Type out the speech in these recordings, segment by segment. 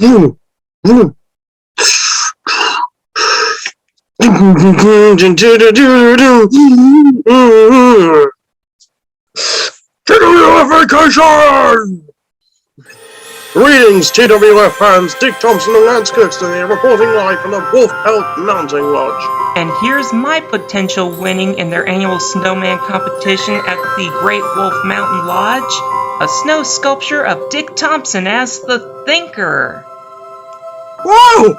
Vacation! Greetings, TWF fans. Dick Thompson and Lance Kirkstone here, reporting live from the Wolf Pelt Mounting Lodge. And here's my potential winning in their annual snowman competition at the Great Wolf Mountain Lodge. A snow sculpture of Dick Thompson as the Thinker. Whoa!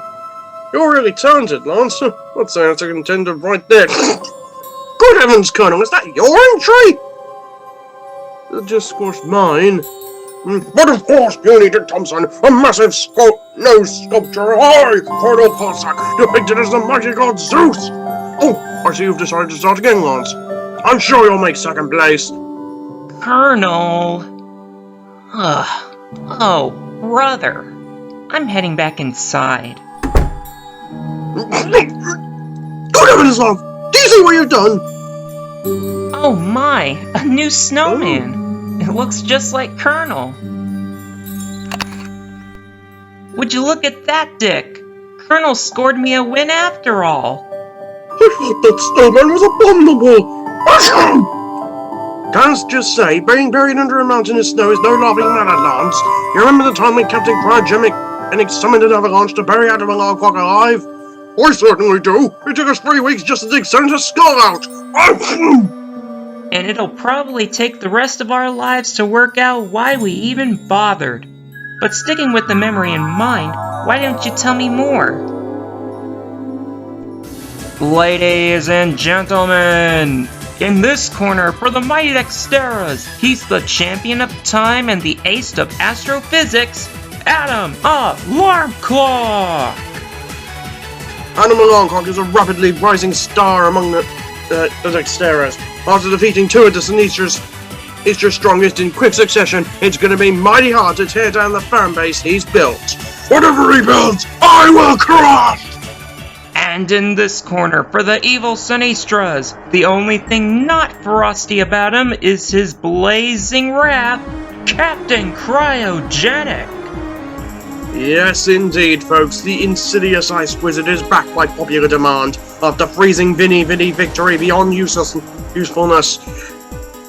You're really talented, Lance. That's the answer contender right there. Good heavens, Colonel, is that your entry? It just squashed mine. But of course, puny Dick Thompson, a massive nose sculpture of I, Colonel Cossack, depicted as the mighty god Zeus! Oh, I see you've decided to start again, Lance. I'm sure you'll make second place. Colonel... Oh, brother. I'm heading back inside. Good heavens, love! Do you see what you've done? Oh my, a new snowman. It looks just like Colonel. Would you look at that, Dick? Colonel scored me a win after all. I thought that snowman was abominable! Can't just say, being buried under a mountain of snow is no laughing matter, Lance. You remember the time when Captain Cryogenic summoned an avalanche to bury Adam Alarmclock alive? I certainly do! It took us 3 weeks just to dig Senator's skull out! And it'll probably take the rest of our lives to work out why we even bothered. But sticking with the memory in mind, why don't you tell me more? Ladies and gentlemen, in this corner for the mighty Dexteras, he's the champion of time and the ace of astrophysics, Adam Alarmclock! Adam Alarmclock is a rapidly rising star among the Dexteras. After defeating two of the Sinistra's strongest in quick succession, it's gonna be mighty hard to tear down the fan base he's built. Whatever he builds, I will crush! And in this corner for the evil Sinistras, the only thing not frosty about him is his blazing wrath, Captain Cryogenic! Yes, indeed, folks, the insidious ice wizard is back by popular demand. After freezing Vinny victory beyond usefulness,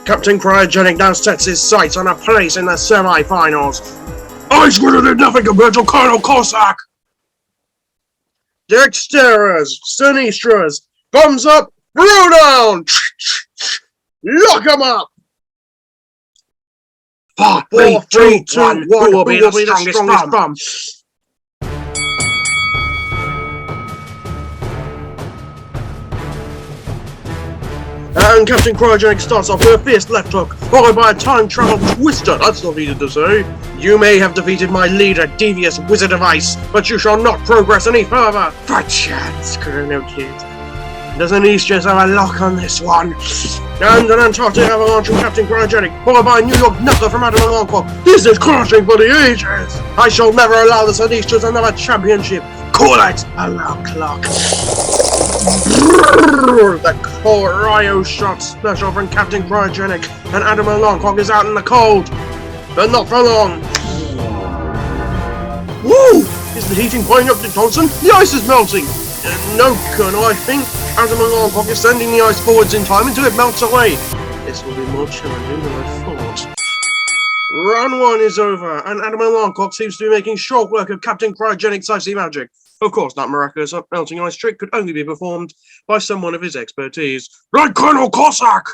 Captain Cryogenic now sets his sights on a place in the semi-finals. Ice Wizard did nothing compared to Colonel Cossack! Dexteras, Sinistras, thumbs up, throw down! Lock 'em up! 4, 3, 2, 1, who will be the strongest from? And Captain Cryogenic starts off with a fierce left hook, followed by a time-travel twister. That's not easy to say. You may have defeated my leader, devious wizard of ice, but you shall not progress any further. Perchance, Colonel Kid. Does Sinistras have a lock on this one? And an Antarctic avalanche from Captain Cryogenic, followed by a New York knuckler from Adam Alarmclock. This is clashing for the ages! I shall never allow the Sinistras another championship. Call it Alarmclock. The Cryo Shot special from Captain Cryogenic, and Adam Alarmclock is out in the cold, but not for long. Woo! Is the heating playing up, Dick Thompson? The ice is melting! No, Colonel, I think Adam Alarmclock is sending the ice forwards in time until it melts away. This will be more challenging than I thought. Round 1 is over, and Adam Alarmclock seems to be making short work of Captain Cryogenic's icy magic. Of course, that miraculous melting ice trick could only be performed by someone of his expertise, like Colonel Cossack!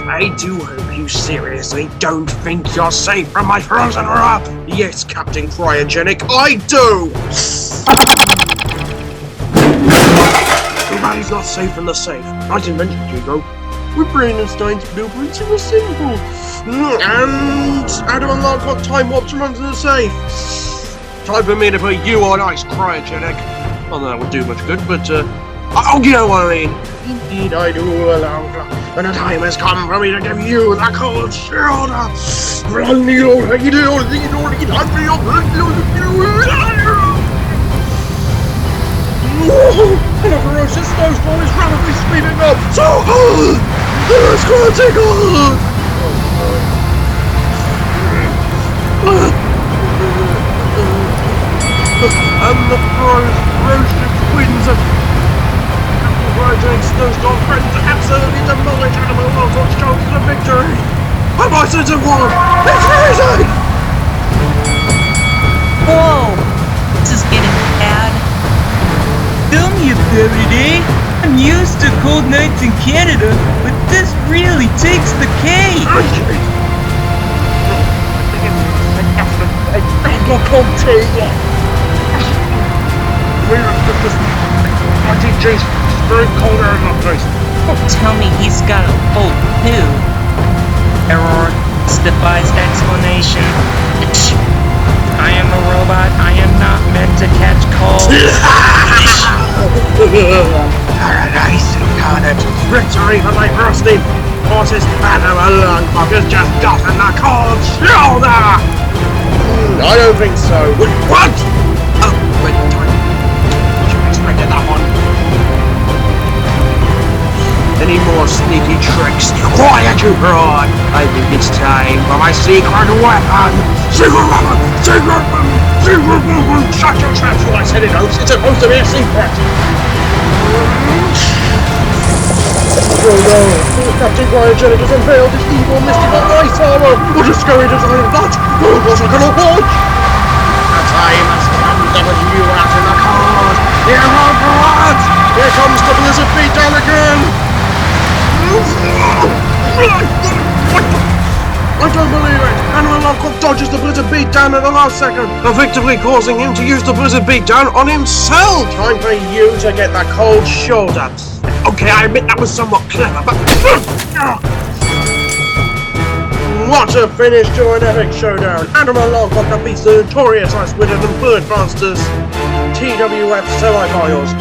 I do hope you seriously don't think you're safe from my frozen wrath! Yes, Captain Cryogenic, I do! Nobody's not safe from the safe. Right invention, Hugo. With Brainenstein's blueprints were simple. And Adam Alarmclock time warps from under the safe. Time for me to put you on ice, Cryogenic. Well, that would do much good, but I'll get what I mean. Indeed I do, Alarmclock. And the time has come for me to give you the cold shoulder. And a ferocious snowstorm is rapidly speeding up. So hard! It's gonna take hold! Rose wins it. Captain Cryogenic Snowstorm threatens to absolutely demolish Animal Lockout's chances of victory. A Bison's in one! It's freezing! Whoa! This is getting bad. Tell me about it, eh? I'm used to cold nights in Canada, but this really takes the cake! Look on tea! Jeez, it's very cold out in that place. Don't tell me he's got a cold too. Error defies explanation. I am a robot. I am not meant to catch cold. Paradise incarnate. Victory for my rusty horse's banner alone. Fuckers just gotten the cold shoulder. I don't think so. What? Oh, wait, time. Should have expected that one. Any more sneaky tricks? Quiet, you broad! I think it's time for my secret weapon! Secret weapon! Secret weapon! Secret weapon! Shut your traps when I said it, Oaks! It's supposed to be a secret! Oh no! Captain Cryogenic has unveiled his evil mystical ice armor! What a scary design of that! Oh, what I cannot watch! The time has come to put you out in the cold! Here are blood! Here comes the blizzard beatdown again! I don't believe it! Animal Lockout dodges the blizzard beatdown at the last second, effectively causing him to use the blizzard beatdown on himself! Time for you to get the cold shoulder. Okay, I admit that was somewhat clever, but... What a finish to an epic showdown! Animal Lockout defeats the notorious Ice Wizard and Bird Masters TWF semi-finals.